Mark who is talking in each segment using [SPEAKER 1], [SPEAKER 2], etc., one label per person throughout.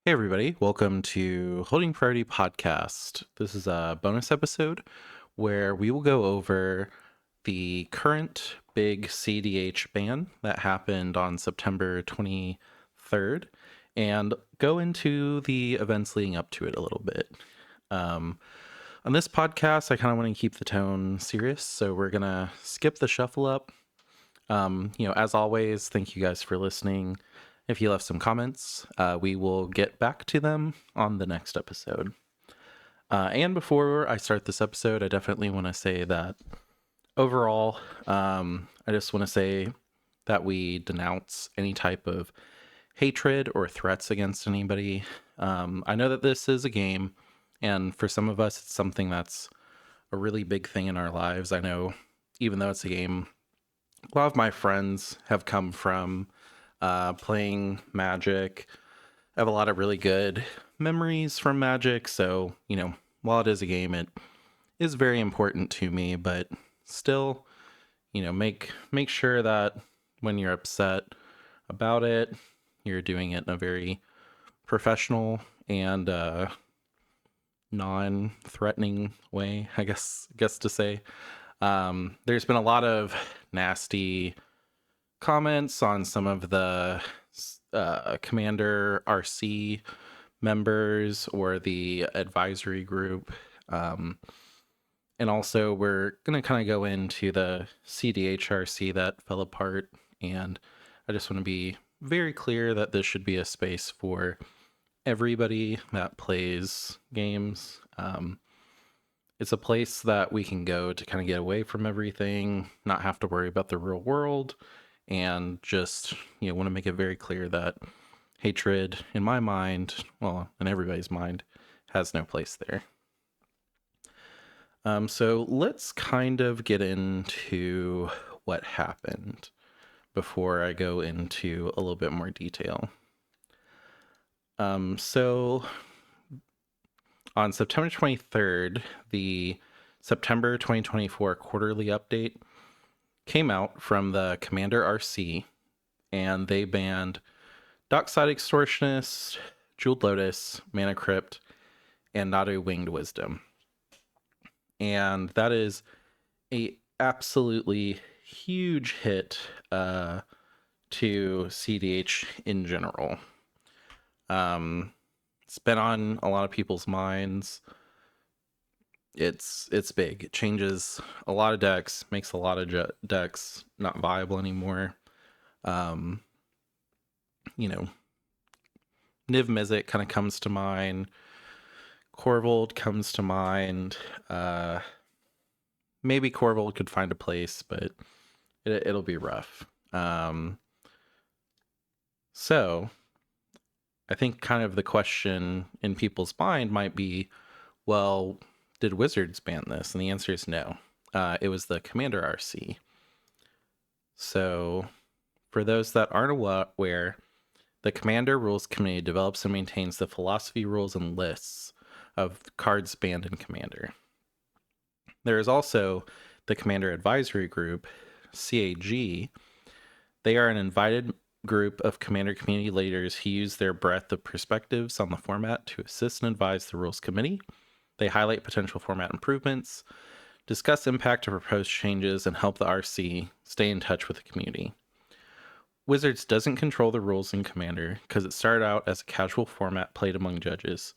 [SPEAKER 1] Hey, everybody. Welcome to Holding Priority Podcast. This is a bonus episode where we will go over the current big CDH ban that happened on September 23rd and go into the events leading up to it a little bit. Um, on this podcast, I kind of want to keep the tone serious, so we're going to skip the shuffle up. As always, thank you guys for listening. If you left some comments, we will get back to them on the next episode. And before I start this episode, I definitely want to say that overall, I just want to say that we denounce any type of hatred or threats against anybody. I know that this is a game, and for some of us, it's something that's a really big thing in our lives. I know, even though it's a game, a lot of my friends have come from playing Magic. I have a lot of really good memories from Magic. So, while it is a game, it is very important to me, but still, make sure that when you're upset about it, you're doing it in a very professional and non-threatening way, I guess to say. There's been a lot of nasty comments on some of the Commander RC members or the advisory group. And also, we're going to kind of go into the CDHRC that fell apart. And I just want to be very clear that this should be a space for everybody that plays games. It's a place that we can go to kind of get away from everything, not have to worry about the real world, and just want to make it very clear that hatred, in my mind, well, in everybody's mind, has no place there. So let's kind of get into what happened before I go into a little bit more detail. So on September 23rd, the September 2024 quarterly update came out from the Commander RC, and they banned Dockside Extortionist, Jeweled Lotus, Mana Crypt, and Nadu Winged Wisdom. And that is a absolutely huge hit to CDH in general. It's been on a lot of people's minds. It's big. It changes a lot of decks, makes a lot of decks not viable anymore. Niv Mizzet kind of comes to mind. Corvold comes to mind. Maybe Corvold could find a place, but it'll be rough. So I think kind of the question in people's mind might be, well, did Wizards ban this? And the answer is no. It was the Commander RC. So for those that aren't aware, the Commander Rules Committee develops and maintains the philosophy rules and lists of cards banned in Commander. There is also the Commander Advisory Group, CAG. They are an invited group of Commander community leaders who use their breadth of perspectives on the format to assist and advise the Rules Committee. They highlight potential format improvements, discuss impact of proposed changes, and help the RC stay in touch with the community. Wizards doesn't control the rules in Commander because it started out as a casual format played among judges.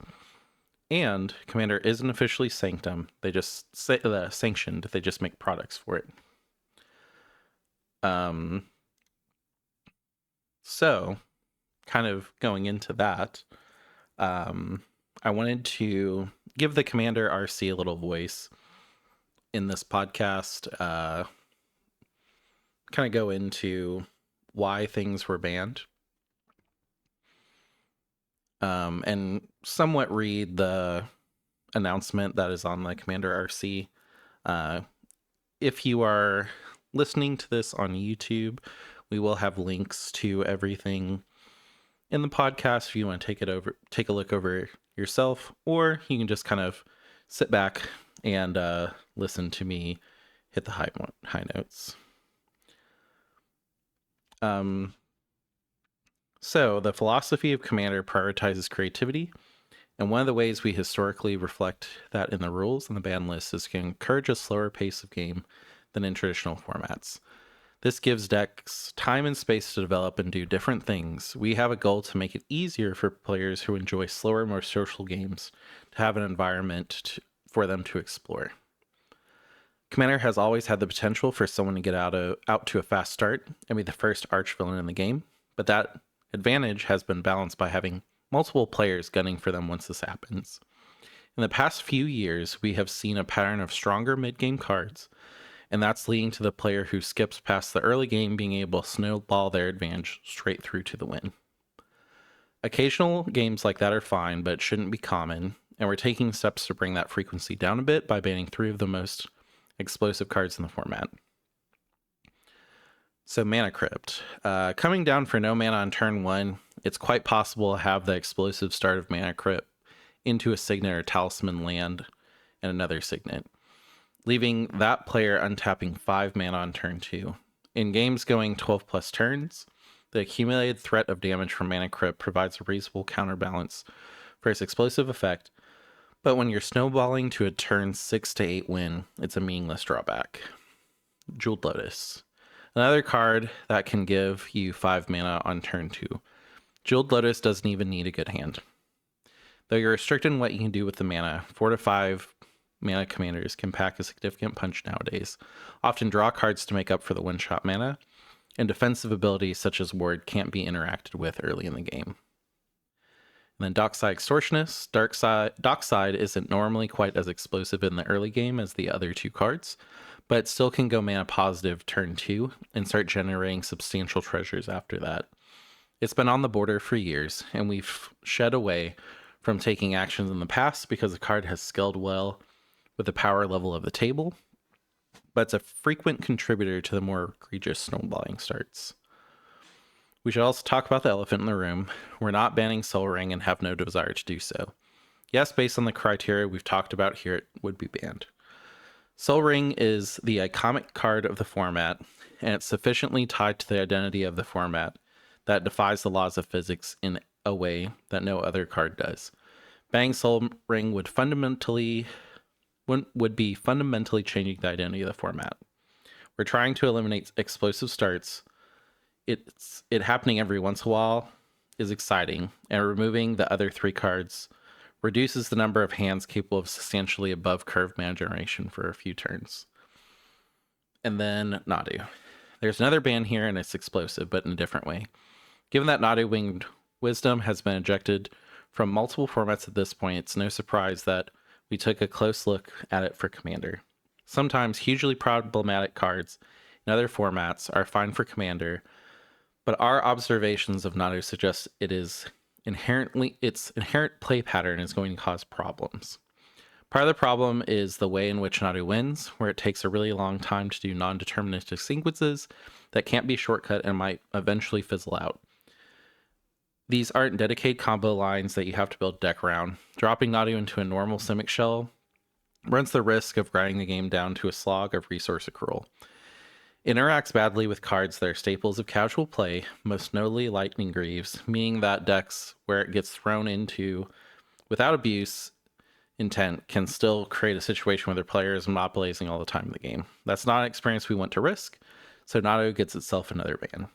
[SPEAKER 1] And Commander isn't officially sanctioned. They just sanctioned. They just make products for it. So, kind of going into that, I wanted to give the Commander RC a little voice in this podcast. Kind of go into why things were banned. And somewhat read the announcement that is on the Commander RC. If you are listening to this on YouTube, we will have links to everything in the podcast if you want to take a look over yourself, or you can just kind of sit back and listen to me hit the high notes. So, the philosophy of Commander prioritizes creativity, and one of the ways we historically reflect that in the rules and the ban list is to encourage a slower pace of game than in traditional formats. This gives decks time and space to develop and do different things. We have a goal to make it easier for players who enjoy slower, more social games to have an environment for them to explore. Commander has always had the potential for someone to get out to a fast start and be the first archvillain in the game, but that advantage has been balanced by having multiple players gunning for them once this happens. In the past few years, we have seen a pattern of stronger mid-game cards, and that's leading to the player who skips past the early game being able to snowball their advantage straight through to the win. Occasional games like that are fine, but it shouldn't be common, and we're taking steps to bring that frequency down a bit by banning 3 of the most explosive cards in the format. So Mana Crypt. Coming down for no mana on turn 1, it's quite possible to have the explosive start of Mana Crypt into a Signet or Talisman land and another Signet, leaving that player untapping 5 mana on turn 2. In games going 12 plus turns, the accumulated threat of damage from Mana Crypt provides a reasonable counterbalance for its explosive effect, but when you're snowballing to a turn 6 to 8 win, it's a meaningless drawback. Jeweled Lotus. Another card that can give you 5 mana on turn 2. Jeweled Lotus doesn't even need a good hand. Though you're restricted in what you can do with the mana, 4 to 5 mana commanders can pack a significant punch nowadays, often draw cards to make up for the one-shot mana, and defensive abilities such as Ward can't be interacted with early in the game. And then Dockside Extortionist. Dockside isn't normally quite as explosive in the early game as the other 2 cards, but it still can go mana positive turn 2 and start generating substantial treasures after that. It's been on the border for years, and we've shed away from taking actions in the past because the card has scaled well with the power level of the table, but it's a frequent contributor to the more egregious snowballing starts. We should also talk about the elephant in the room. We're not banning Soul Ring and have no desire to do so. Yes, based on the criteria we've talked about here, it would be banned. Soul Ring is the iconic card of the format, and it's sufficiently tied to the identity of the format that defies the laws of physics in a way that no other card does. Banning Soul Ring would be fundamentally changing the identity of the format. We're trying to eliminate explosive starts. It happening every once in a while is exciting, and removing the other 3 cards reduces the number of hands capable of substantially above curve mana generation for a few turns. And then Nadu. There's another ban here, and it's explosive, but in a different way. Given that Nadu Winged Wisdom has been ejected from multiple formats at this point, it's no surprise that we took a close look at it for Commander. Sometimes hugely problematic cards in other formats are fine for Commander, but our observations of Nadu suggest its inherent play pattern is going to cause problems. Part of the problem is the way in which Nadu wins, where it takes a really long time to do non-deterministic sequences that can't be shortcut and might eventually fizzle out. These aren't dedicated combo lines that you have to build deck around. Dropping Nadu into a normal Simic Shell runs the risk of grinding the game down to a slog of resource accrual. It interacts badly with cards that are staples of casual play, most notably Lightning Greaves, meaning that decks where it gets thrown into without abuse intent can still create a situation where their player is monopolizing all the time in the game. That's not an experience we want to risk, so Nadu gets itself another ban.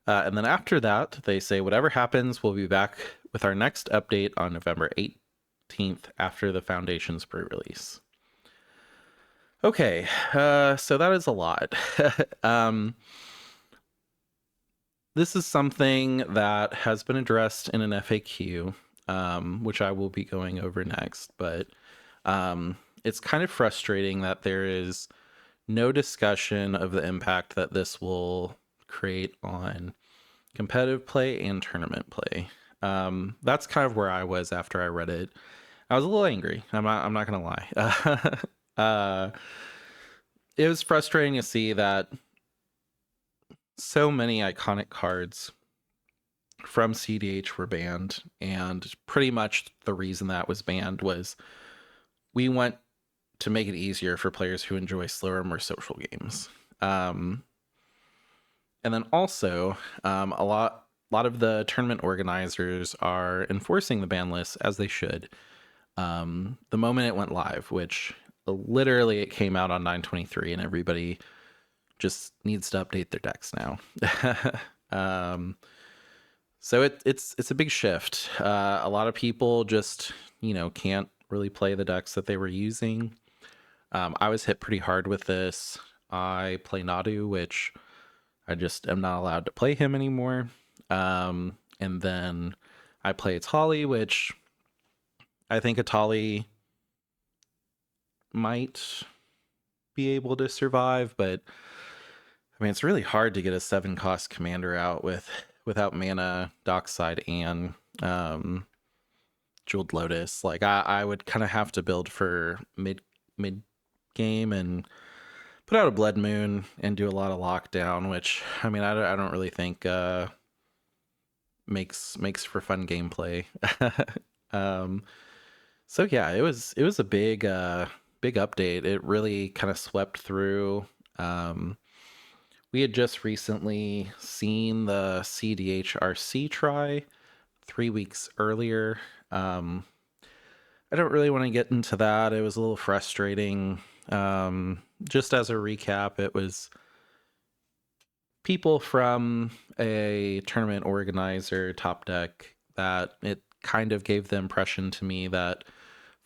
[SPEAKER 1] And then after that, they say, whatever happens, we'll be back with our next update on November 18th after the Foundation's pre-release. Okay, so that is a lot. This is something that has been addressed in an FAQ, which I will be going over next, but it's kind of frustrating that there is no discussion of the impact that this will create on competitive play and tournament play. That's kind of where I was after I read it. I was a little angry. I'm not gonna lie. It was frustrating to see that so many iconic cards from CDH were banned, and pretty much the reason that was banned was we want to make it easier for players who enjoy slower, more social games. And then also, a lot of the tournament organizers are enforcing the ban list as they should. The moment it went live, which literally it came out on 9/23, and everybody just needs to update their decks now. um, so it's a big shift. A lot of people just can't really play the decks that they were using. I was hit pretty hard with this. I play Nadu, which I just am not allowed to play him anymore. And then I play Atali, which I think Atali might be able to survive, but I mean it's really hard to get a 7 cost commander out without mana, Dockside, and Jeweled Lotus. Like I would kind of have to build for mid game and put out a Blood Moon and do a lot of lockdown, which I mean I don't really think makes for fun gameplay. um, so yeah, it was a big update. It really kind of swept through. Um, we had just recently seen the CDHRC try 3 weeks earlier. Um, I don't really want to get into that. It was a little frustrating. Just as a recap, it was people from a tournament organizer, Top Deck, that it kind of gave the impression to me that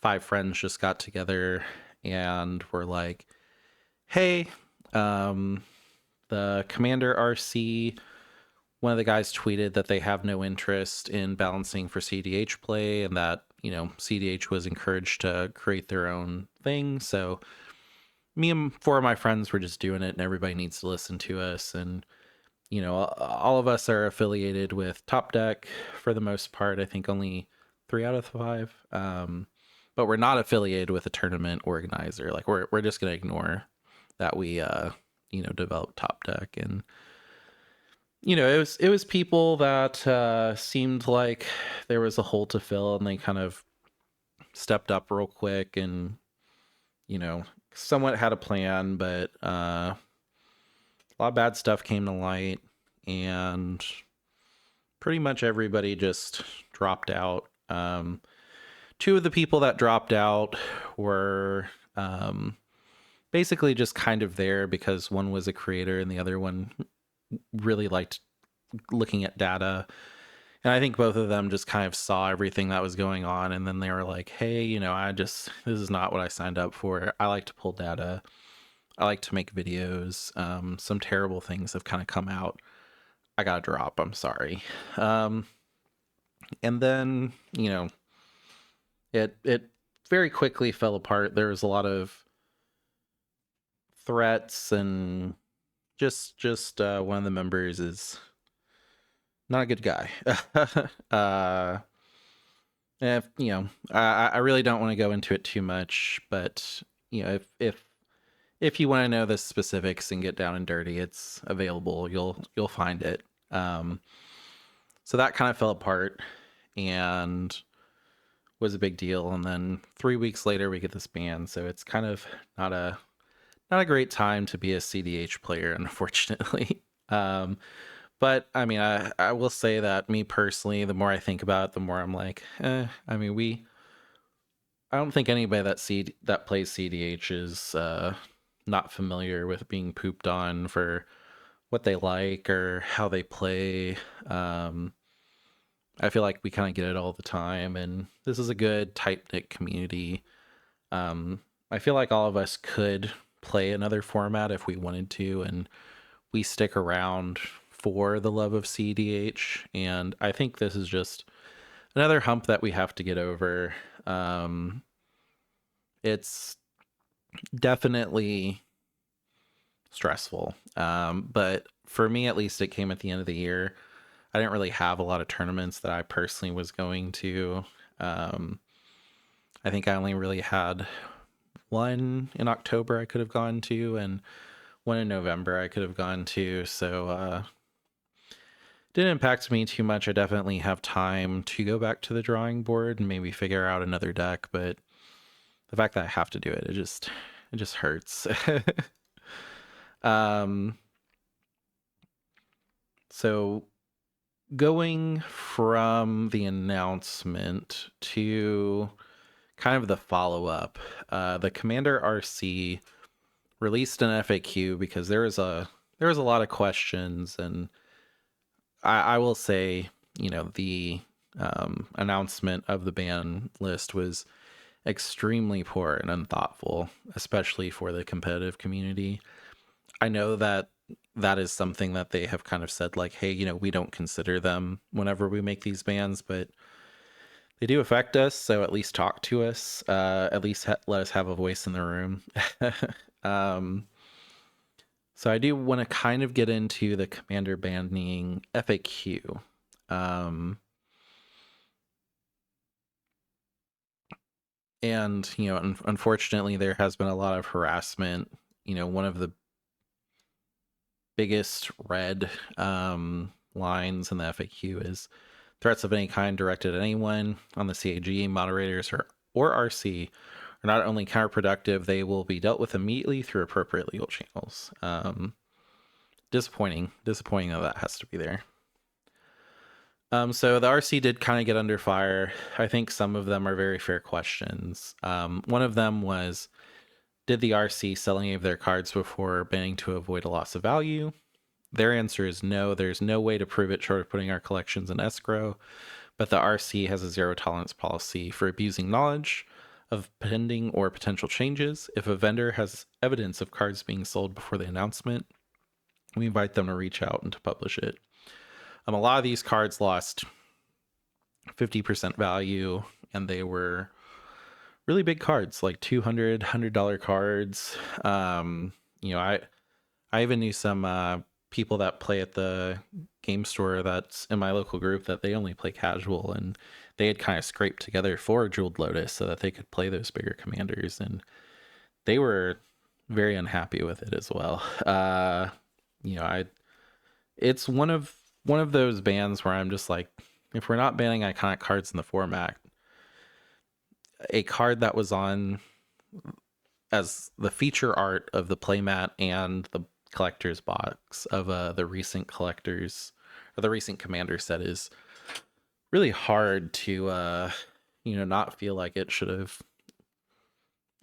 [SPEAKER 1] 5 friends just got together and were like, hey, um, the Commander RC, one of the guys tweeted that they have no interest in balancing for CDH play, and that CDH was encouraged to create their own thing. So me and 4 of my friends were just doing it, and everybody needs to listen to us. And all of us are affiliated with Top Deck for the most part. I think only 3 out of 5. But we're not affiliated with a tournament organizer. Like we're just gonna ignore that we developed Top Deck. And it was people that seemed like there was a hole to fill, and they kind of stepped up real quick and somewhat had a plan, but a lot of bad stuff came to light, and pretty much everybody just dropped out. 2 of the people that dropped out were basically just kind of there because one was a creator and the other one really liked looking at data. And I think both of them just kind of saw everything that was going on, and then they were like, hey, this is not what I signed up for. I like to pull data. I like to make videos. Some terrible things have kind of come out. I got to drop. I'm sorry. And then, it very quickly fell apart. There was a lot of threats, and just one of the members is not a good guy. If I really don't want to go into it too much, but if you want to know the specifics and get down and dirty, it's available. You'll find it. So that kind of fell apart and was a big deal. And then 3 weeks later, we get this ban. So it's kind of not a great time to be a CDH player, unfortunately. But I mean, I will say that me personally, the more I think about it, the more I'm like, I mean, I don't think anybody that plays CDH is not familiar with being pooped on for what they like or how they play. I feel like we kind of get it all the time, and this is a good tight knit community. I feel like all of us could play another format if we wanted to, and we stick around for the love of CDH. And I think this is just another hump that we have to get over. It's definitely stressful, but for me at least, it came at the end of the year. I didn't really have a lot of tournaments that I personally was going to. I think I only really had one in October I could have gone to, and one in November I could have gone to. So didn't impact me too much. I definitely have time to go back to the drawing board and maybe figure out another deck, but the fact that I have to do it, it just hurts. um So going from the announcement to kind of the follow up, the Commander RC released an FAQ because there was a lot of questions, and I will say, the announcement of the ban list was extremely poor and unthoughtful, especially for the competitive community. I know that that is something that they have kind of said, like, hey, we don't consider them whenever we make these bans, but they do affect us. So at least talk to us. At least let us have a voice in the room. um, so I do want to kind of get into the commander banning FAQ. Um, and, unfortunately, there has been a lot of harassment. One of the biggest red lines in the FAQ is threats of any kind directed at anyone on the CAG, moderators, or RC are not only counterproductive, they will be dealt with immediately through appropriate legal channels. Disappointing that has to be there. So the RC did kind of get under fire. I think some of them are very fair questions. One of them was, did the RC sell any of their cards before banning to avoid a loss of value? Their answer is no. There's no way to prove it short of putting our collections in escrow, but the RC has a zero tolerance policy for abusing knowledge of pending or potential changes. If a vendor has evidence of cards being sold before the announcement, we invite them to reach out and to publish it. A lot of these cards lost 50% value, and they were really big cards, like $200 cards. I even knew some people that play at the game store that's in my local group that they only play casual, and they had kind of scraped together for Jeweled Lotus so that they could play those bigger commanders, and they were very unhappy with it as well. I it's one of those bans where I'm just like, if we're not banning iconic cards in the format, a card that was on as the feature art of the playmat and the collector's box of the recent collectors or the recent commander set is really hard to not feel like it should have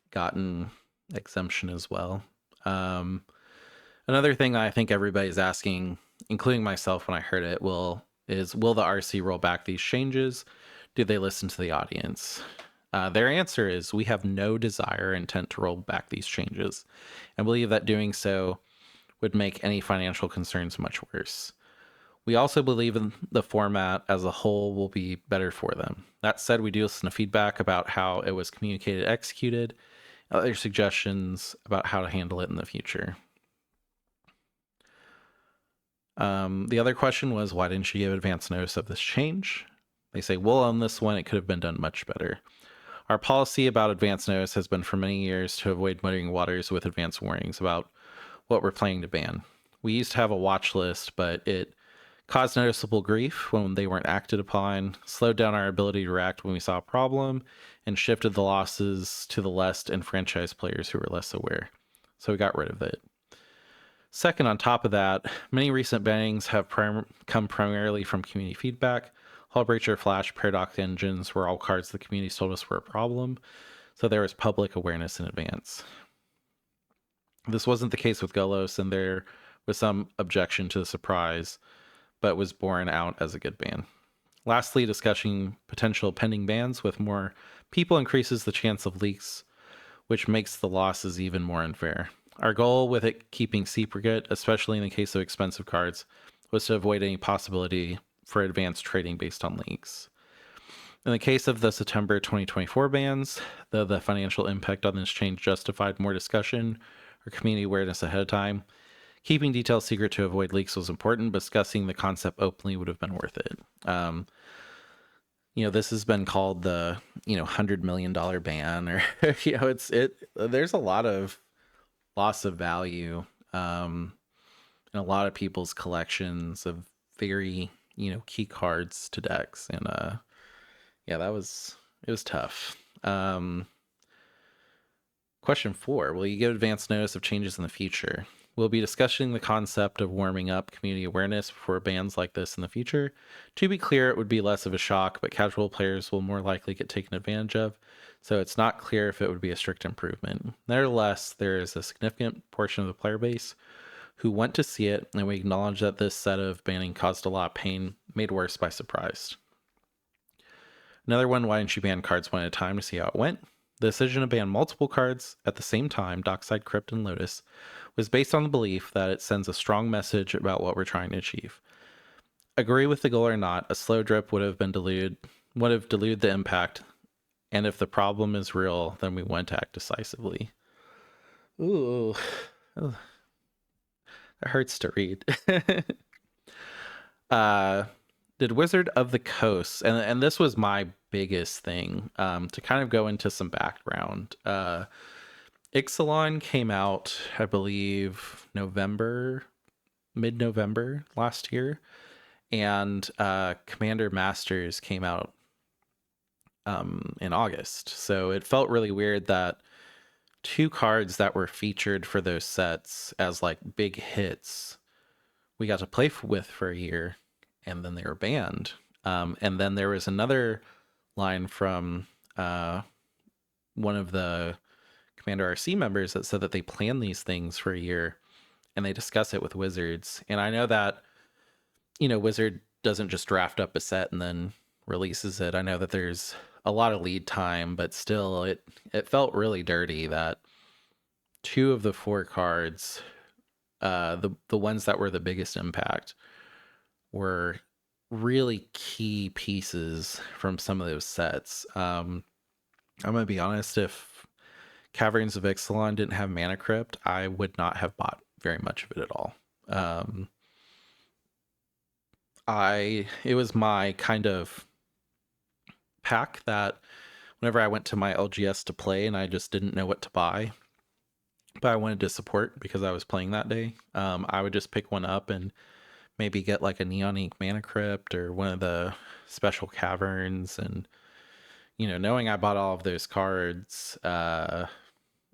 [SPEAKER 1] gotten exemption as well. Another thing I think everybody's asking, including myself when I heard it, will the RC roll back these changes? Do they listen to the audience? Their answer is, we have no desire or intent to roll back these changes, and believe that doing so would make any financial concerns much worse. We also believe in the format as a whole will be better for them. That said, we do listen to feedback about how it was communicated, executed, and other suggestions about how to handle it in the future. The other question was, why didn't you give advance notice of this change? They say, well, on this one, it could have been done much better. Our policy about advance notice has been for many years to avoid muddying waters with advance warnings about what we're planning to ban. We used to have a watch list, but it caused noticeable grief when they weren't acted upon, slowed down our ability to react when we saw a problem, and shifted the losses to the less enfranchised players who were less aware. So we got rid of it. Second, on top of that, many recent bannings have come primarily from community feedback. Hullbreacher, Flash, Paradox engines were all cards the community told us were a problem, so there was public awareness in advance. This wasn't the case with Golos, and there was some objection to the surprise, but was borne out as a good ban. Lastly, discussing potential pending bans with more people increases the chance of leaks, which makes the losses even more unfair. Our goal with it keeping secret, especially in the case of expensive cards, was to avoid any possibility for advanced trading based on leaks. In the case of the September 2024 bans, though the financial impact on this change justified more discussion or community awareness ahead of time, keeping details secret to avoid leaks was important, but discussing the concept openly would have been worth it. This has been called the, $100 million ban, or, there's a lot of loss of value in a lot of people's collections of very, key cards to decks. And, it was tough. Question 4, will you give advance notice of changes in the future? We'll be discussing the concept of warming up community awareness for bans like this in the future. To be clear, it would be less of a shock, but casual players will more likely get taken advantage of, so it's not clear if it would be a strict improvement. Nevertheless, there is a significant portion of the player base who want to see it, and we acknowledge that this set of banning caused a lot of pain, made worse by surprise. Another one, why didn't you ban cards one at a time to see how it went? The decision to ban multiple cards at the same time, Dockside, Crypt, and Lotus, was based on the belief that it sends a strong message about what we're trying to achieve. Agree with the goal or not, a slow drip would have diluted the impact, and if the problem is real, then we want to act decisively. Ooh, that hurts to read. Did Wizard of the Coast, and this was my biggest thing, to kind of go into some background. Ixalan came out, I believe, mid-November last year, and Commander Masters came out in August. So it felt really weird that two cards that were featured for those sets as like big hits we got to play with for a year, and then they were banned. And then there was another line from one of the Commander RC members that said that they plan these things for a year and they discuss it with Wizards. And I know that, Wizard doesn't just draft up a set and then releases it. I know that there's a lot of lead time, but still it felt really dirty that two of the four cards, the ones that were the biggest impact, were really key pieces from some of those sets. I'm gonna be honest, if Caverns of Ixalan didn't have Mana Crypt, I would not have bought very much of it at all. It was my kind of pack that whenever I went to my LGS to play and I just didn't know what to buy, but I wanted to support because I was playing that day, I would just pick one up and maybe get like a Neon Ink Mana Crypt or one of the special caverns. And, knowing I bought all of those cards, at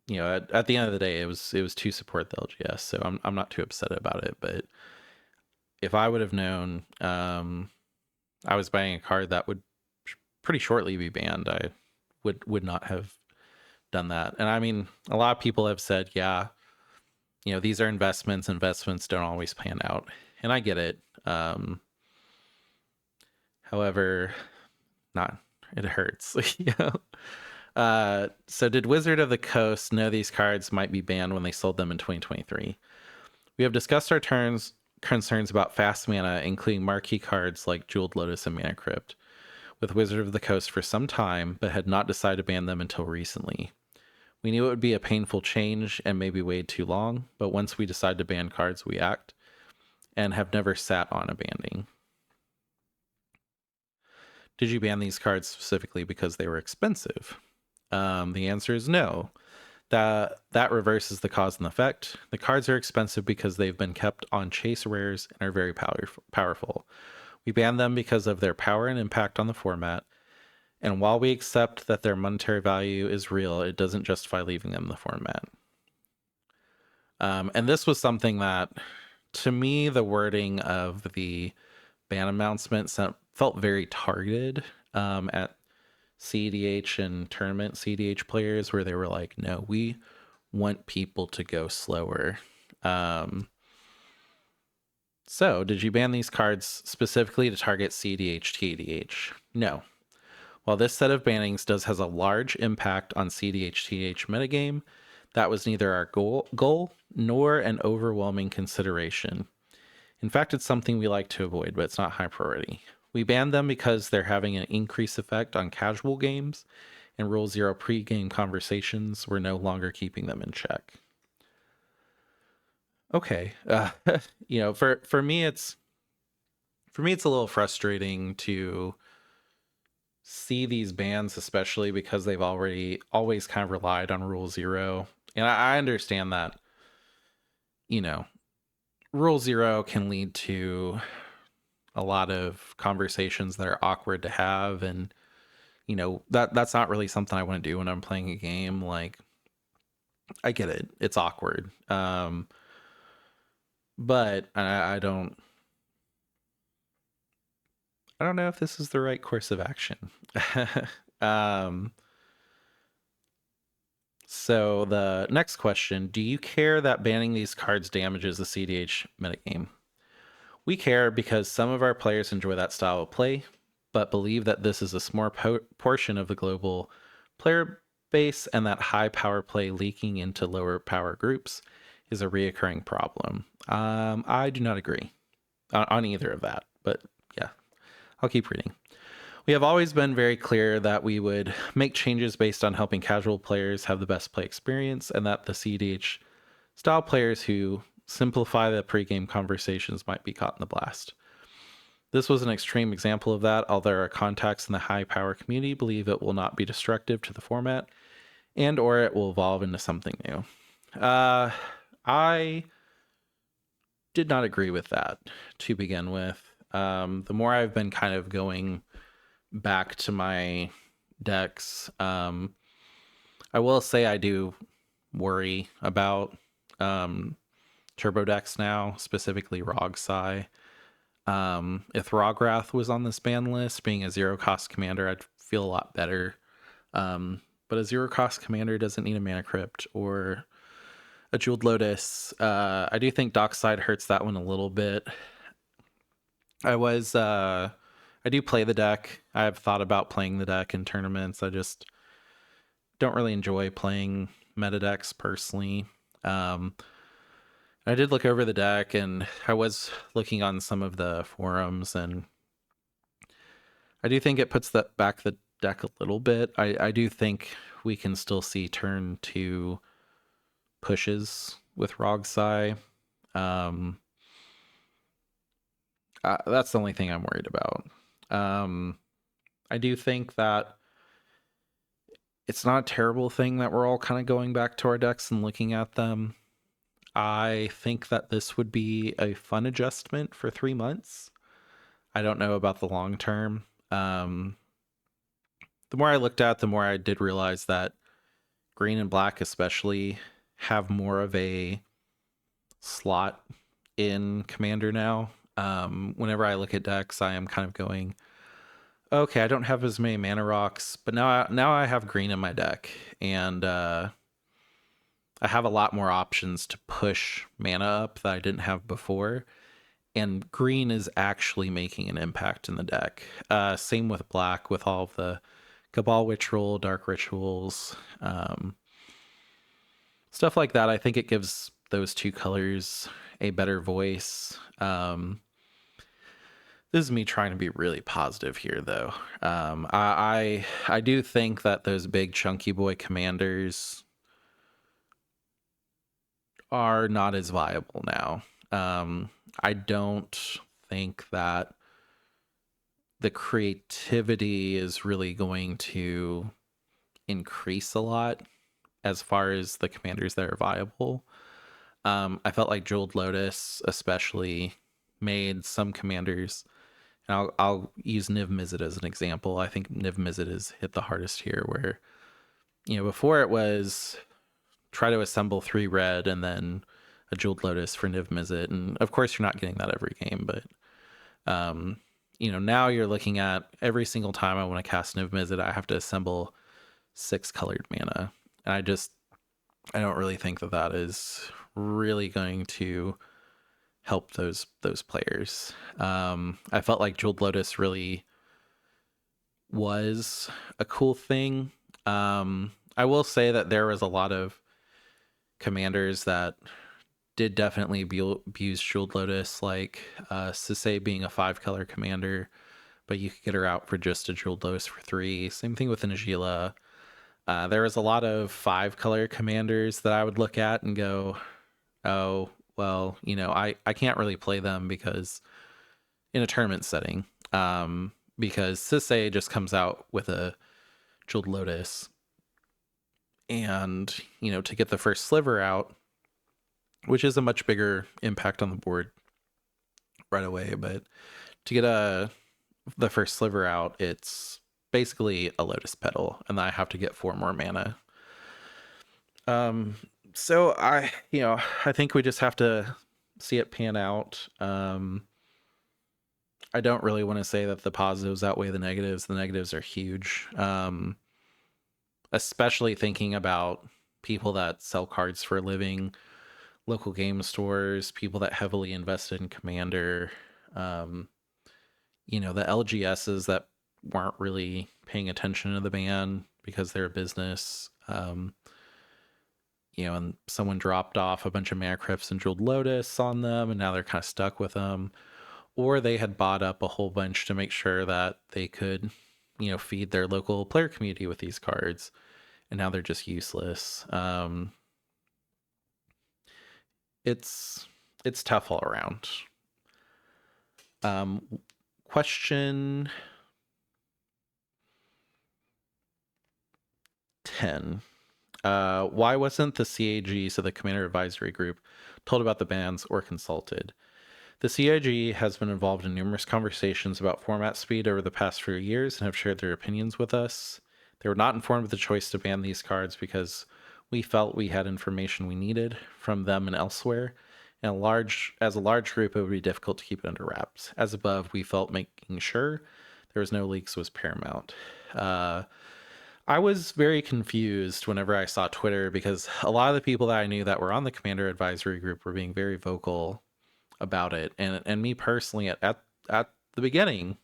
[SPEAKER 1] the end of the day, it was to support the LGS. So I'm not too upset about it. But if I would have known I was buying a card that would pretty shortly be banned, I would not have done that. And I mean, a lot of people have said, yeah, these are investments. Investments don't always pan out. And I get it. However, it hurts. So did Wizard of the Coast know these cards might be banned when they sold them in 2023? We have discussed our concerns about fast mana, including marquee cards like Jeweled Lotus and Mana Crypt, with Wizard of the Coast for some time, but had not decided to ban them until recently. We knew it would be a painful change and maybe wait too long, but once we decide to ban cards, we act, and have never sat on a banning. Did you ban these cards specifically because they were expensive? The answer is no. That reverses the cause and effect. The cards are expensive because they've been kept on chase rares and are very powerful. We ban them because of their power and impact on the format. And while we accept that their monetary value is real, it doesn't justify leaving them in the format. And this was something that, to me, the wording of the ban announcement felt very targeted at CDH and tournament CDH players, where they were like, no, we want people to go slower. So did you ban these cards specifically to target CDH, TDH? No. While this set of bannings has a large impact on CDH, TDH metagame, that was neither our goal nor an overwhelming consideration. In fact, it's something we like to avoid, but it's not high priority. We banned them because they're having an increased effect on casual games, and Rule 0 pre-game conversations were no longer keeping them in check. Okay, for me, it's a little frustrating to see these bans, especially because they've always kind of relied on Rule 0. And I understand that, Rule 0 can lead to a lot of conversations that are awkward to have. And, that's not really something I want to do when I'm playing a game. Like, I get it. It's awkward. but I don't know if this is the right course of action. um, so the next question: do you care that banning these cards damages the CDH metagame? We care because some of our players enjoy that style of play, but believe that this is a small portion of the global player base, and that high power play leaking into lower power groups is a reoccurring problem. I do not agree on either of that, but yeah, I'll keep reading. We have always been very clear that we would make changes based on helping casual players have the best play experience, and that the CDH style players who simplify the pregame conversations might be caught in the blast. This was an extreme example of that, although our contacts in the high power community believe it will not be destructive to the format and or it will evolve into something new. I did not agree with that to begin with. The more I've been kind of going back to my decks, I will say I do worry about turbo decks now, specifically Rogsai. If Rograth was on this ban list, being a zero cost commander, I'd feel a lot better. But a zero cost commander doesn't need a mana crypt or a jeweled lotus. I do think Dockside hurts that one a little bit. I do play the deck. I have thought about playing the deck in tournaments. I just don't really enjoy playing meta decks personally. I did look over the deck, and I was looking on some of the forums, and I do think it puts back the deck a little bit. I do think we can still see turn 2 pushes with Rogsai. That's the only thing I'm worried about. I do think that it's not a terrible thing that we're all kind of going back to our decks and looking at them. I think that this would be a fun adjustment for 3 months. I don't know about the long term. The more I looked at, the more I did realize that green and black especially have more of a slot in Commander now. Whenever I look at decks, I am kind of going, okay, I don't have as many mana rocks, but now I have green in my deck, and I have a lot more options to push mana up that I didn't have before. And green is actually making an impact in the deck. Same with black, with all of the Cabal Ritual, Dark Rituals, stuff like that. I think it gives those two colors a better voice. This is me trying to be really positive here, though. I do think that those big chunky boy commanders are not as viable now. I don't think that the creativity is really going to increase a lot as far as the commanders that are viable. I felt like Jeweled Lotus especially made some commanders, and I'll use Niv Mizzet as an example. I think Niv Mizzet has hit the hardest here, where, before it was try to assemble 3 red and then a Jeweled Lotus for Niv Mizzet, and of course you're not getting that every game, but now you're looking at every single time I want to cast Niv Mizzet, I have to assemble 6 colored mana, and I don't really think that is really going to help those players. I felt like Jeweled Lotus really was a cool thing. I will say that there was a lot of commanders that did definitely abuse Jeweled Lotus, like Sisei being a 5-color commander, but you could get her out for just a Jeweled Lotus for 3. Same thing with Najila. There was a lot of 5-color commanders that I would look at and go, oh, well, I can't really play them because in a tournament setting, because Sisei just comes out with a Jeweled Lotus, and to get the first sliver out, which is a much bigger impact on the board right away, but to get the first sliver out, it's basically a Lotus Petal, and I have to get 4 more mana. So I think we just have to see it pan out. I don't really want to say that the positives outweigh the negatives. The negatives are huge, especially thinking about people that sell cards for a living, local game stores, people that heavily invested in Commander. Um, the LGSs that weren't really paying attention to the ban because they're a business. And someone dropped off a bunch of Mana Crypts and Jeweled Lotus on them, and now they're kind of stuck with them. Or they had bought up a whole bunch to make sure that they could, feed their local player community with these cards, and now they're just useless. It's tough all around. Question 10. Why wasn't the CAG, so the Commander Advisory Group, told about the bans or consulted? The CIG has been involved in numerous conversations about format speed over the past few years and have shared their opinions with us. They were not informed of the choice to ban these cards because we felt we had information we needed from them and elsewhere. And as a large group, it would be difficult to keep it under wraps. As above, we felt making sure there was no leaks was paramount. I was very confused whenever I saw Twitter because a lot of the people that I knew that were on the Commander Advisory Group were being very vocal about it, and me personally at the beginning,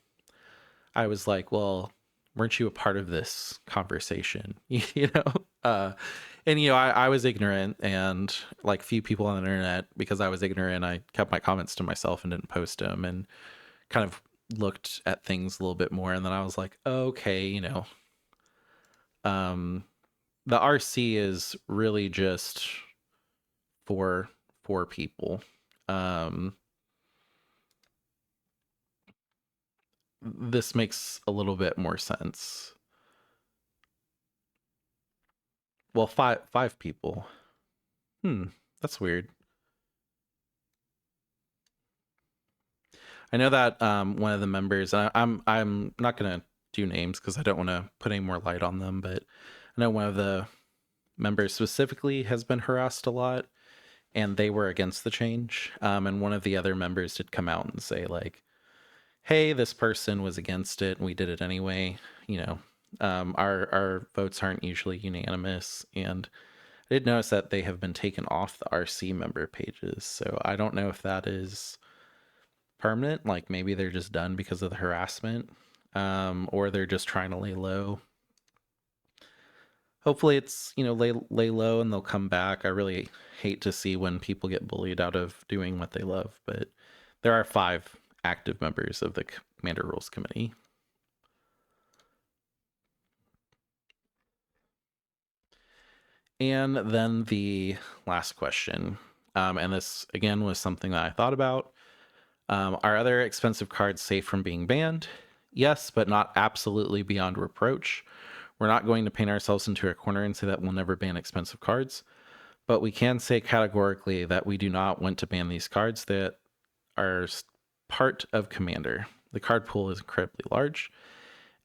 [SPEAKER 1] I was like, well, weren't you a part of this conversation? And I was ignorant, and like few people on the internet, because I was ignorant, I kept my comments to myself and didn't post them, and kind of looked at things a little bit more, and then I was like, okay, the RC is really just for people. This makes a little bit more sense. Well, five people. That's weird. I know that one of the members, and I'm not gonna do names because I don't want to put any more light on them, but I know one of the members specifically has been harassed a lot, and they were against the change. And one of the other members did come out and say like, hey, this person was against it and we did it anyway. Our votes aren't usually unanimous, and I did notice that they have been taken off the RC member pages, so I don't know if that is permanent, like maybe they're just done because of the harassment, or they're just trying to lay low. Hopefully it's lay low and they'll come back. I really hate to see when people get bullied out of doing what they love, but there are 5 active members of the Commander Rules Committee. And then the last question, and this again was something that I thought about. Are other expensive cards safe from being banned? Yes, but not absolutely beyond reproach. We're not going to paint ourselves into a corner and say that we'll never ban expensive cards, but we can say categorically that we do not want to ban these cards that are part of Commander. The card pool is incredibly large,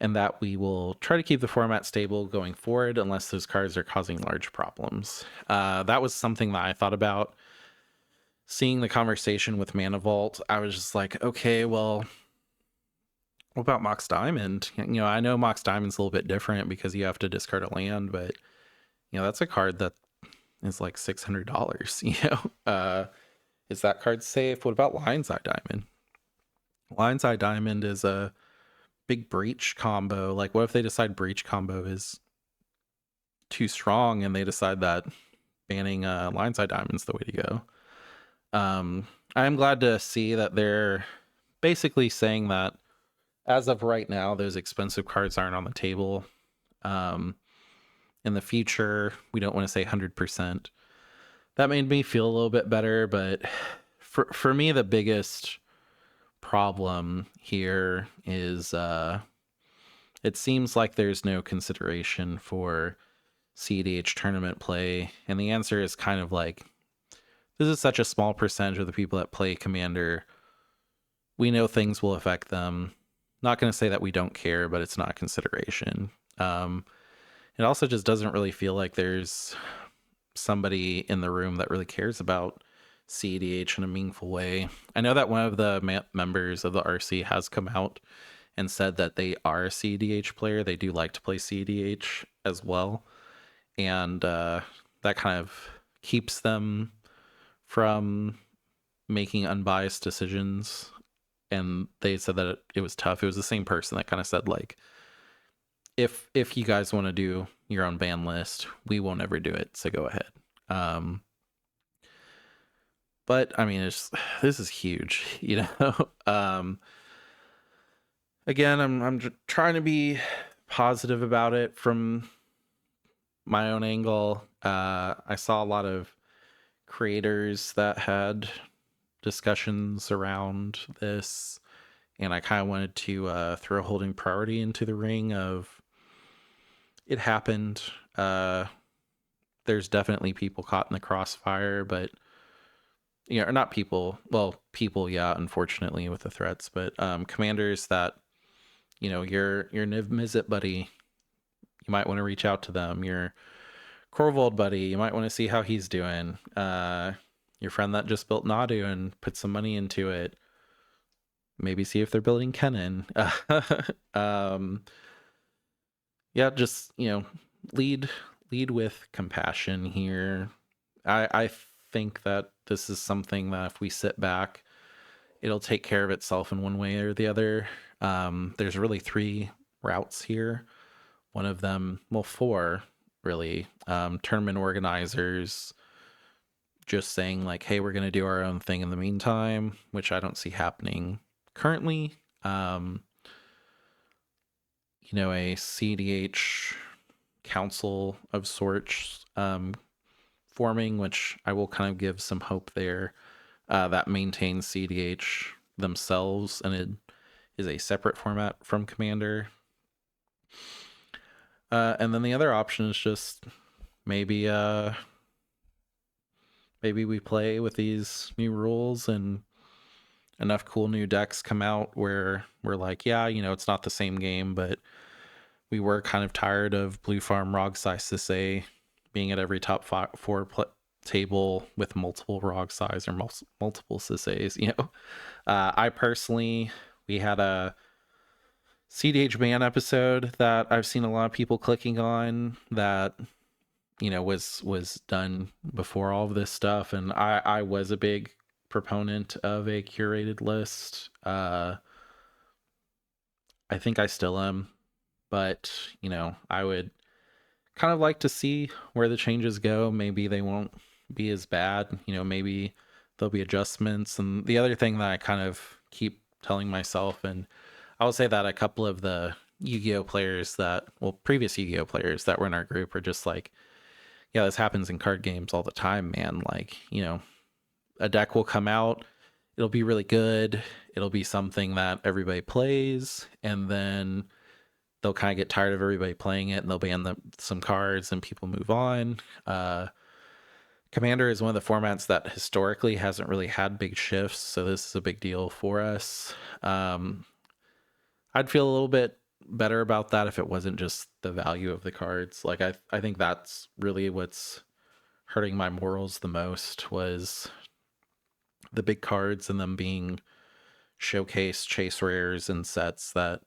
[SPEAKER 1] and that we will try to keep the format stable going forward unless those cards are causing large problems. That was something that I thought about. Seeing the conversation with Mana Vault, I was just like, okay, well, what about Mox Diamond? I know Mox Diamond's a little bit different because you have to discard a land, but that's a card that is like $600. Is that card safe? What about Lion's Eye Diamond? Lion's Eye Diamond is a big breach combo. Like, what if they decide breach combo is too strong and they decide that banning Lion's Eye Diamond's the way to go? I'm glad to see that they're basically saying that as of right now, those expensive cards aren't on the table. In the future, we don't want to say 100%. That made me feel a little bit better, but for me, the biggest problem here is it seems like there's no consideration for CEDH tournament play, and the answer is kind of like, this is such a small percentage of the people that play Commander. We know things will affect them. Not going to say that we don't care, but it's not a consideration. It also just doesn't really feel like there's somebody in the room that really cares about CDH in a meaningful way. I know that one of the members of the RC has come out and said that they are a CDH player. They do like to play CDH as well. And that kind of keeps them from making unbiased decisions. And they said that it was tough. It was the same person that kind of said, like, if you guys want to do your own ban list, we won't ever do it, so go ahead. But I mean, this is huge, you know. Again, I'm trying to be positive about it from my own angle. I saw a lot of creators that had discussions around this, and I kind of wanted to throw holding priority into the ring of it happened. There's definitely people caught in the crossfire, but you know, or not people. Well, people, yeah, unfortunately, with the threats, but commanders that, you know, your Niv Mizzet buddy, you might want to reach out to them. Your Corvold buddy, you might want to see how he's doing. Your friend that just built Nadu and put some money into it, maybe see if they're building Kennen. Yeah, just, you know, lead with compassion here. I think that this is something that if we sit back, it'll take care of itself in one way or the other. There's really 3 routes here. One of them, well, 4 really. Tournament organizers just saying like, hey, we're going to do our own thing in the meantime, which I don't see happening currently. You know, a CDH council of sorts forming, which I will kind of give some hope there, that maintains CDH themselves, and it is a separate format from Commander. And then the other option is just maybe we play with these new rules and enough cool new decks come out where we're like, yeah, you know, it's not the same game, but we were kind of tired of Blue Farm Rogsize Sisay being at every top 4 table with multiple Rogsize or multiple Sisays, you know. I personally, we had a CDH ban episode that I've seen a lot of people clicking on that, you know, was done before all of this stuff, and I was a big proponent of a curated list. I think I still am, but you know, I would kind of like to see where the changes go. Maybe they won't be as bad, you know, maybe there'll be adjustments. And the other thing that I kind of keep telling myself, and I will say that a couple of the Yu-Gi-Oh players that, well, previous Yu-Gi-Oh players that were in our group are just like, yeah, this happens in card games all the time, man. Like, you know, a deck will come out, it'll be really good, it'll be something that everybody plays, and then they'll kind of get tired of everybody playing it and they'll ban some cards and people move on. Commander is one of the formats that historically hasn't really had big shifts, so this is a big deal for us. I'd feel a little bit better about that if it wasn't just the value of the cards. Like I think that's really what's hurting my morals the most, was the big cards and them being showcase chase rares and sets that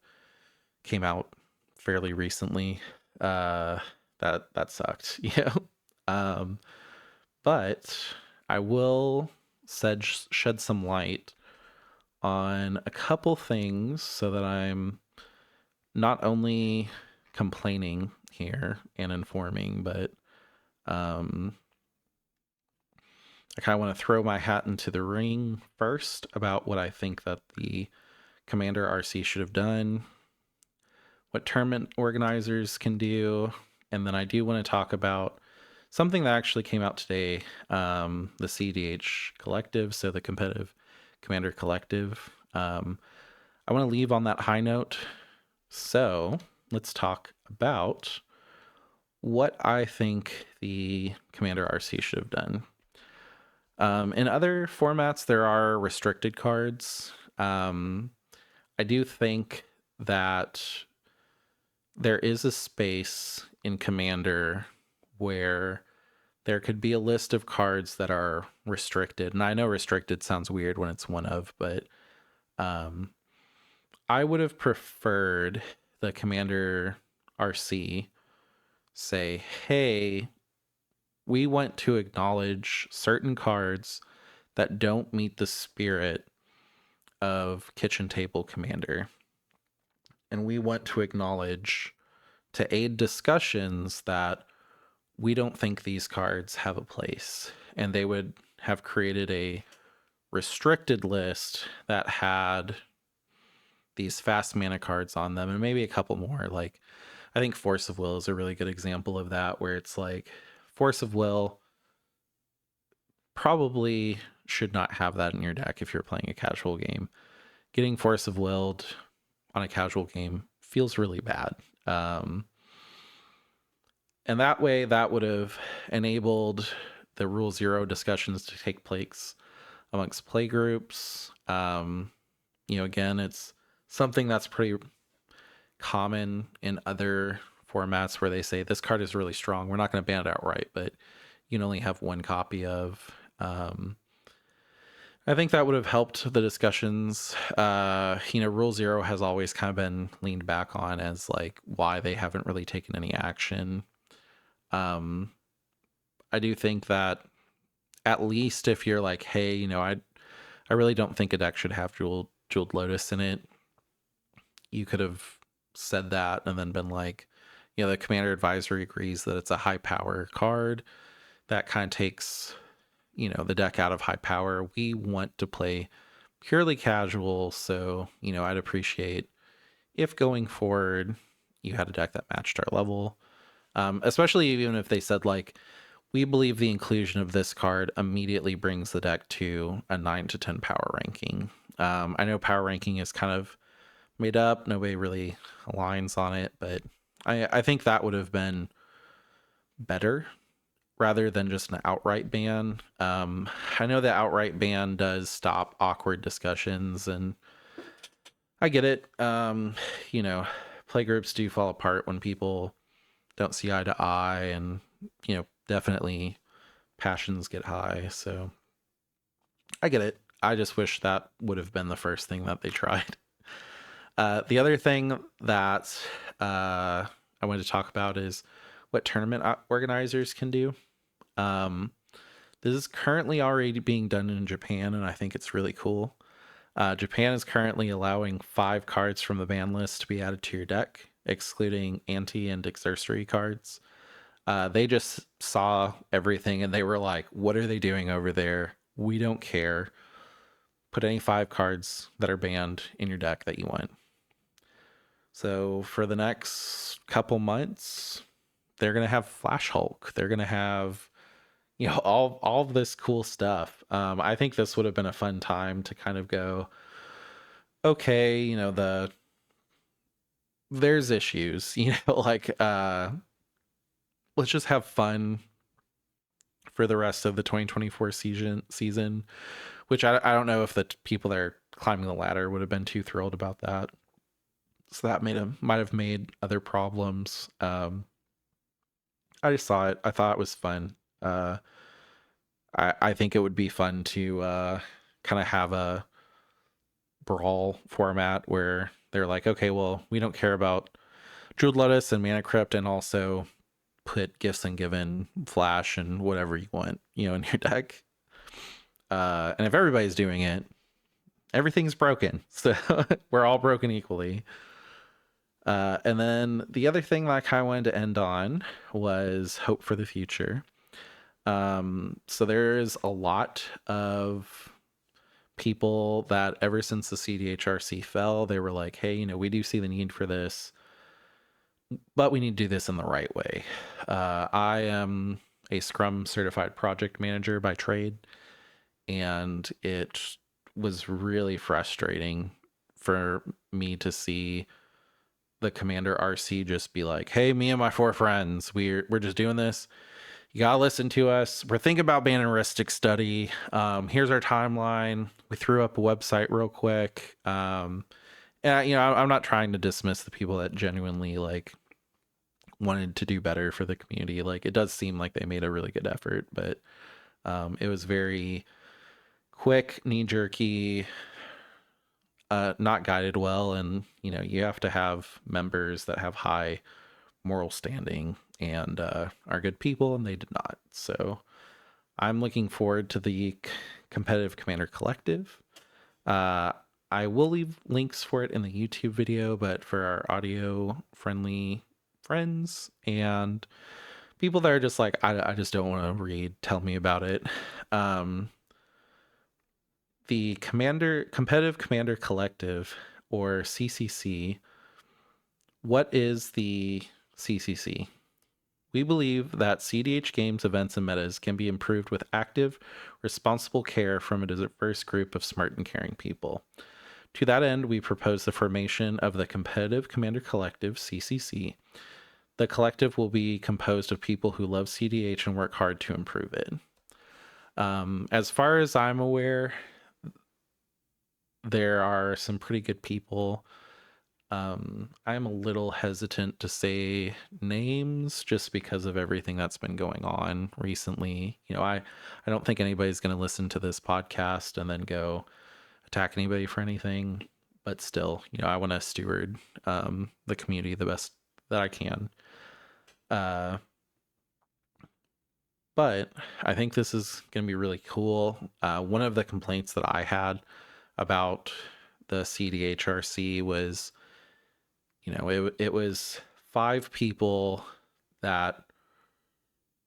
[SPEAKER 1] came out fairly recently. That sucked, you know. But I will shed some light on a couple things so that I'm not only complaining here and informing, but I kind of want to throw my hat into the ring first about what I think that the Commander RC should have done, what tournament organizers can do, and then I do want to talk about something that actually came out today, the CDH Collective, so the Competitive Commander Collective. I want to leave on that high note, so let's talk about what I think the Commander RC should have done. In other formats, there are restricted cards. I do think that there is a space in Commander where there could be a list of cards that are restricted. And I know restricted sounds weird when it's one of, but um, I would have preferred the Commander RC say, hey, we want to acknowledge certain cards that don't meet the spirit of Kitchen Table Commander. And we want to acknowledge, to aid discussions, that we don't think these cards have a place. And they would have created a restricted list that had these fast mana cards on them and maybe a couple more. Like, I think Force of Will is a really good example of that, where it's like Force of Will probably should not have that in your deck if you're playing a casual game. Getting Force of Willed on a casual game feels really bad. And that way, that would have enabled the Rule Zero discussions to take place amongst play groups. Again, it's something that's pretty common in other formats where they say this card is really strong. We're not going to ban it outright, but you can only have one copy of. I think that would have helped the discussions. Rule Zero has always kind of been leaned back on as like why they haven't really taken any action. I do think that at least if you're like, hey, I really don't think a deck should have Jeweled Lotus in it, you could have said that and then been like, the Commander Advisory agrees that it's a high power card. That kind of takes, the deck out of high power. We want to play purely casual, so, I'd appreciate if going forward you had a deck that matched our level. Especially even if they said like, we believe the inclusion of this card immediately brings the deck to a 9 to 10 power ranking. I know power ranking is kind of made up. Nobody really aligns on it, but I think that would have been better rather than just an outright ban. I know the outright ban does stop awkward discussions, and I get it. Play groups do fall apart when people don't see eye to eye, and definitely passions get high, so I get it. I just wish that would have been the first thing that they tried. The other thing that I wanted to talk about is what tournament organizers can do. This is currently already being done in Japan, and I think it's really cool. Japan is currently allowing 5 cards from the ban list to be added to your deck, excluding anti and exercery cards. They just saw everything and they were like, what are they doing over there? We don't care. Put any 5 cards that are banned in your deck that you want. So for the next couple months, they're going to have Flash Hulk. They're going to have, all of this cool stuff. I think this would have been a fun time to kind of go, okay, there's issues, like, let's just have fun for the rest of the 2024 season, which I don't know if the people that are climbing the ladder would have been too thrilled about that. So that might have made other problems. I just saw it. I thought it was fun. I think it would be fun to kind of have a brawl format where they're like, okay, well, we don't care about Jeweled Lotus and Mana Crypt, and also put Gifts and Given, Flash, and whatever you want, in your deck. And if everybody's doing it, everything's broken. So we're all broken equally. And then the other thing that I kind of wanted to end on was hope for the future. So there's a lot of people that ever since the CDHRC fell, they were like, hey, we do see the need for this, but we need to do this in the right way. I am a Scrum certified project manager by trade, and it was really frustrating for me to see the Commander RC just be like, hey, me and my 4 friends, we're just doing this. You gotta listen to us. We're thinking about banning Ristic Study. Here's our timeline. We threw up a website real quick. And I'm not trying to dismiss the people that genuinely like wanted to do better for the community. Like, it does seem like they made a really good effort, but it was very quick, knee jerky, not guided well. And, you have to have members that have high moral standing and are good people, and they did not. So I'm looking forward to the competitive commander collective. Uh, I will leave links for it in the YouTube video, but for our audio friendly friends and people that are just like, I just don't want to read, tell me about it. The competitive commander collective, or CCC. What is the CCC? We believe that CDH games, events, and metas can be improved with active, responsible care from a diverse group of smart and caring people. To that end, we propose the formation of the Competitive Commander Collective, CCC. The collective will be composed of people who love CDH and work hard to improve it. As far as I'm aware, there are some pretty good people. I'm a little hesitant to say names just because of everything that's been going on recently. I don't think anybody's going to listen to this podcast and then go attack anybody for anything. But still, I want to steward the community the best that I can. But I think this is going to be really cool. One of the complaints that I had about the CDHRC was, it was 5 people that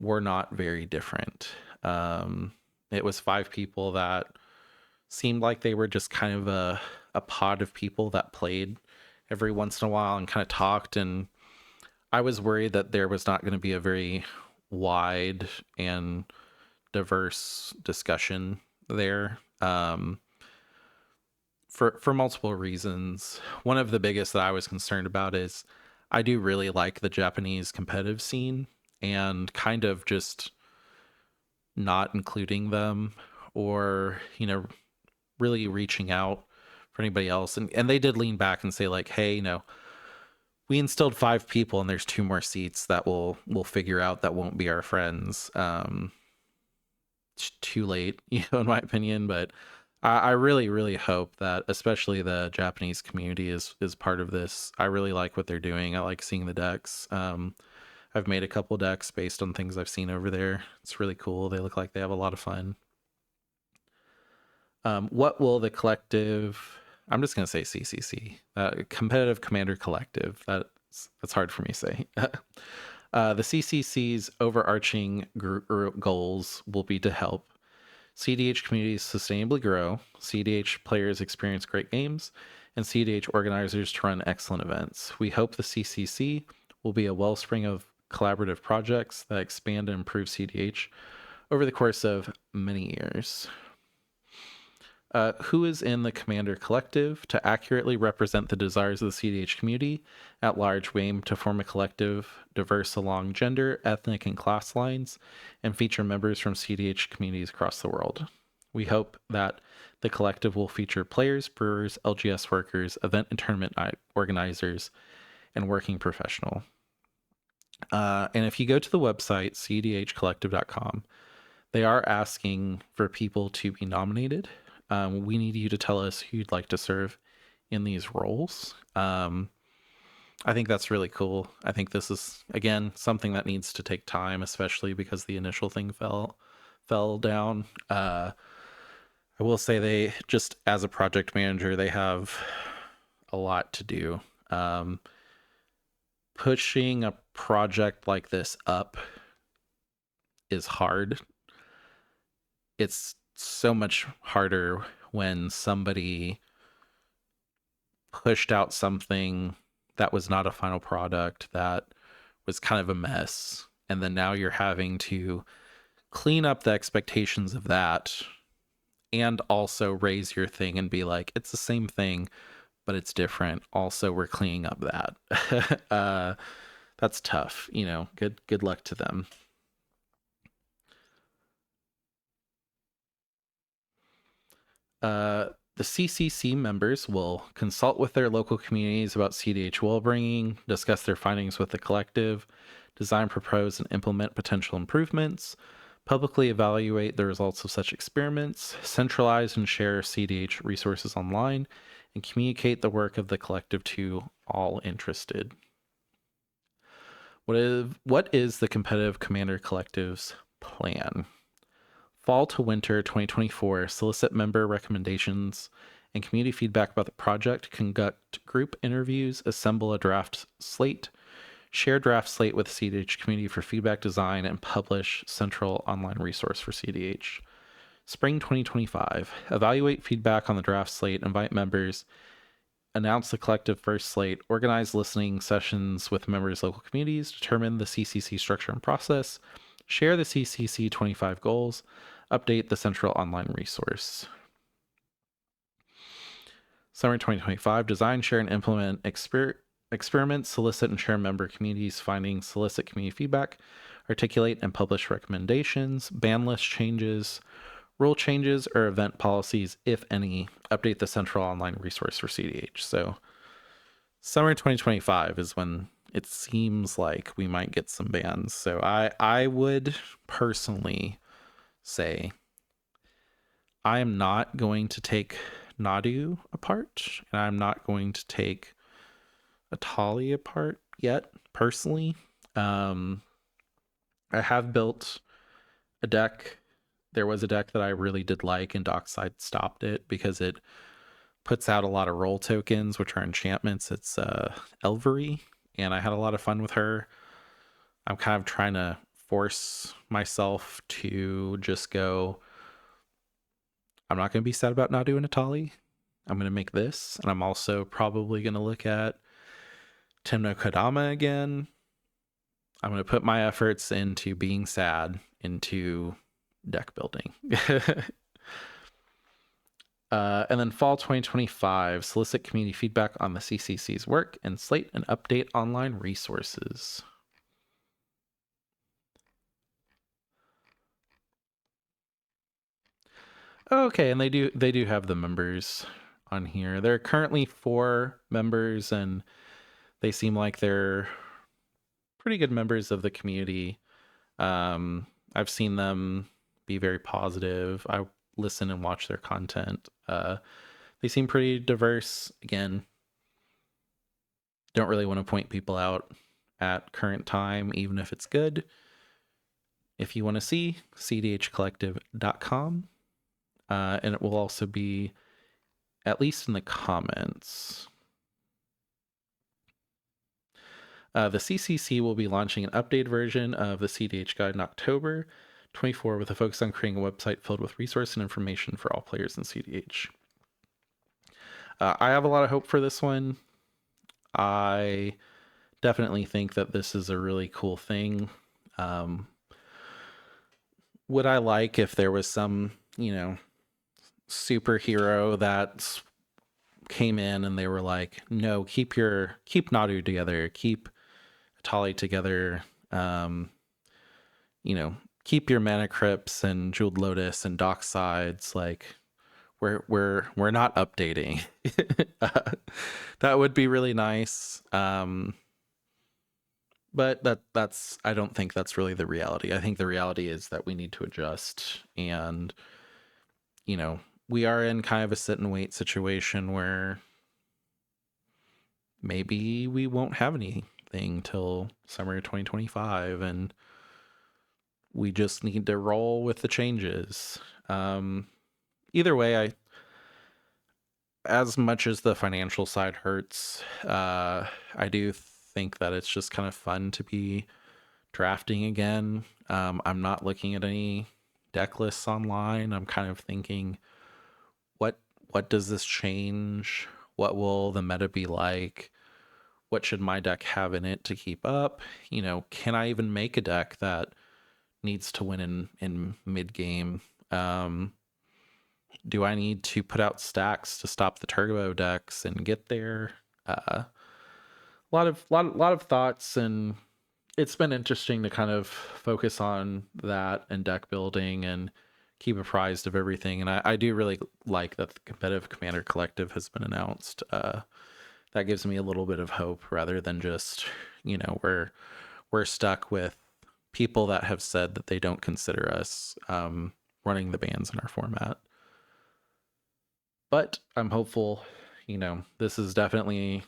[SPEAKER 1] were not very different. It was 5 people that seemed like they were just kind of a pod of people that played every once in a while and kind of talked. And I was worried that there was not going to be a very wide and diverse discussion there. For multiple reasons. One of the biggest that I was concerned about is I do really like the Japanese competitive scene, and kind of just not including them or, really reaching out for anybody else. And they did lean back and say like, hey, we instilled 5 people and there's 2 more seats that we'll figure out that won't be our friends. It's too late, in my opinion, but I really, really hope that especially the Japanese community is part of this. I really like what they're doing. I like seeing the decks. I've made a couple decks based on things I've seen over there. It's really cool. They look like they have a lot of fun. What will the collective... I'm just going to say CCC. Competitive Commander Collective. That's hard for me to say. The CCC's overarching goals will be to help CDH communities sustainably grow, CDH players experience great games, and CDH organizers to run excellent events. We hope the CCC will be a wellspring of collaborative projects that expand and improve CDH over the course of many years. Who is in the Commander Collective? To accurately represent the desires of the CDH community at large, we aim to form a collective diverse along gender, ethnic, and class lines, and feature members from CDH communities across the world. We hope that the collective will feature players, brewers, LGS workers, event and tournament organizers, and working professional. And if you go to the website, cdhcollective.com, they are asking for people to be nominated. We need you to tell us who you'd like to serve in these roles. I think that's really cool. I think this is, again, something that needs to take time, especially because the initial thing fell down. I will say they just, as a project manager, they have a lot to do. Pushing a project like this up is hard. It's so much harder when somebody pushed out something that was not a final product, that was kind of a mess, and then now you're having to clean up the expectations of that and also raise your thing and be like, it's the same thing but it's different. Also, we're cleaning up that. That's tough. Good luck to them. The CCC members will consult with their local communities about CDH well-bringing, discuss their findings with the collective, design, propose, and implement potential improvements, publicly evaluate the results of such experiments, centralize and share CDH resources online, and communicate the work of the collective to all interested. What is the Competitive Commander Collective's plan? Fall to winter 2024, solicit member recommendations and community feedback about the project, conduct group interviews, assemble a draft slate, share draft slate with CDH community for feedback design, and publish central online resource for CDH. Spring 2025, evaluate feedback on the draft slate, invite members, announce the collective first slate, organize listening sessions with members' local communities, determine the CCC structure and process, share the CCC 25 goals, update the central online resource. Summer 2025, design, share, and implement experiments, solicit and share member communities findings, solicit community feedback, articulate and publish recommendations, ban list changes, rule changes, or event policies, if any, update the central online resource for CDH. So summer 2025 is when it seems like we might get some bans. So I would personally say I am not going to take Nadu apart, and I'm not going to take Atali apart yet, personally. I have built a deck. There was a deck that I really did like, and Dockside stopped it because it puts out a lot of roll tokens, which are enchantments. It's Elvery, and I had a lot of fun with her. I'm kind of trying to force myself to just go, I'm not going to be sad about not doing Atali. I'm going to make this, and I'm also probably going to look at Temno Kodama again. I'm going to put my efforts into being sad into deck building. And then fall 2025, solicit community feedback on the CCC's work and slate and update online resources. Okay, and they do have the members on here. There are currently 4 members, and they seem like they're pretty good members of the community. I've seen them be very positive. I listen and watch their content. They seem pretty diverse. Again, don't really want to point people out at current time, even if it's good. If you want to see, cdhcollective.com. And it will also be at least in the comments. The CCC will be launching an updated version of the CDH guide in October 24 with a focus on creating a website filled with resource and information for all players in CDH. I have a lot of hope for this one. I definitely think that this is a really cool thing. Would I like if there was some, superhero that came in and they were like, no, keep Nadu together, keep Atali together, keep your Mana Crypts and Jeweled Lotus and Docksides, like we're not updating. That would be really nice. But that's I don't think that's really the reality. I think the reality is that we need to adjust, and we are in kind of a sit and wait situation where maybe we won't have anything till summer 2025, and we just need to roll with the changes. Either way, as much as the financial side hurts, I do think that it's just kind of fun to be drafting again. I'm not looking at any deck lists online. I'm kind of thinking, what does this change? What will the meta be like? What should my deck have in it to keep up? Can I even make a deck that needs to win in mid game? Do I need to put out stacks to stop the turbo decks and get there? A lot of thoughts, and it's been interesting to kind of focus on that and deck building and keep apprised of everything. And I do really like that the competitive Commander Collective has been announced. That gives me a little bit of hope rather than just, we're stuck with people that have said that they don't consider us running the bans in our format. But I'm hopeful, this is definitely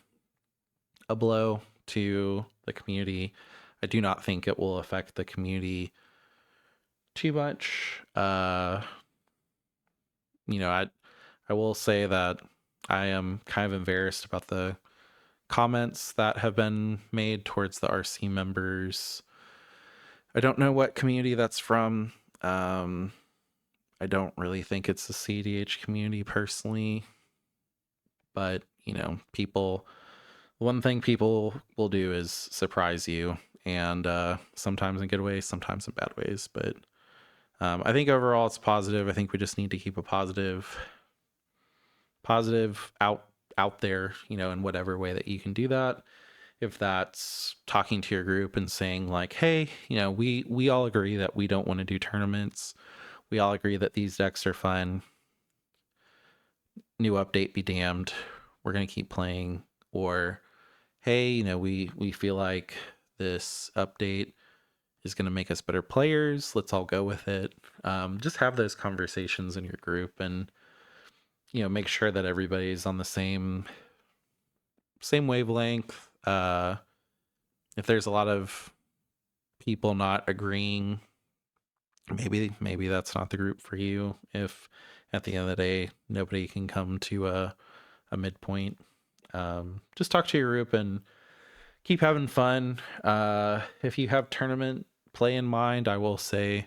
[SPEAKER 1] a blow to the community. I do not think it will affect the community too much. I will say that I am kind of embarrassed about the comments that have been made towards the RC members. I don't know what community that's from. I don't really think it's the CDH community personally, but one thing people will do is surprise you, and sometimes in good ways, sometimes in bad ways. But I think overall it's positive. I think we just need to keep a positive out there, in whatever way that you can do that. If that's talking to your group and saying like, hey, we all agree that we don't want to do tournaments. We all agree that these decks are fun. New update be damned. We're going to keep playing. Or, hey, we feel like this update is going to make us better players. Let's all go with it. Just have those conversations in your group and, make sure that everybody's on the same wavelength. If there's a lot of people not agreeing, maybe that's not the group for you. If at the end of the day nobody can come to a midpoint, just talk to your group and keep having fun. If you have tournament play in mind, I will say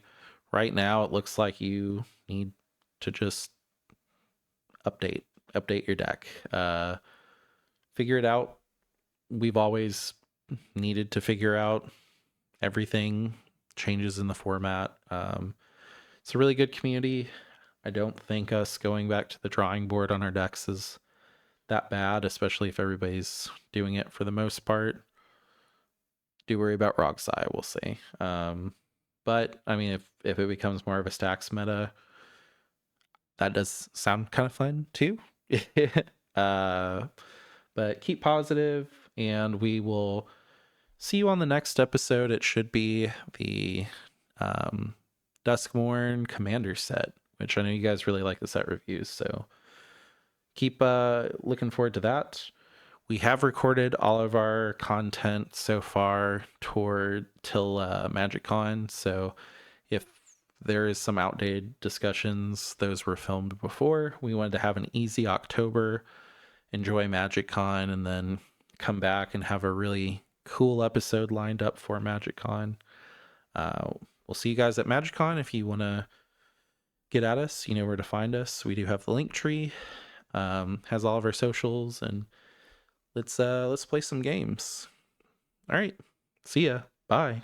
[SPEAKER 1] right now it looks like you need to just update your deck. Figure it out. We've always needed to figure out everything, changes in the format. It's a really good community. I don't think us going back to the drawing board on our decks is that bad, especially if everybody's doing it for the most part. Do worry about Rogsai, I will say. But I mean, if it becomes more of a stacks meta, that does sound kind of fun too. But keep positive, and we will see you on the next episode. It should be the Duskmorn Commander set, which I know you guys really like the set reviews, so keep looking forward to that. We have recorded all of our content so far till MagicCon, so if there is some outdated discussions, those were filmed before. We wanted to have an easy October, enjoy MagicCon, and then come back and have a really cool episode lined up for MagicCon. We'll see you guys at MagicCon. If you want to get at us, you know where to find us. We do have the link tree, has all of our socials, and let's play some games. All right, see ya. Bye.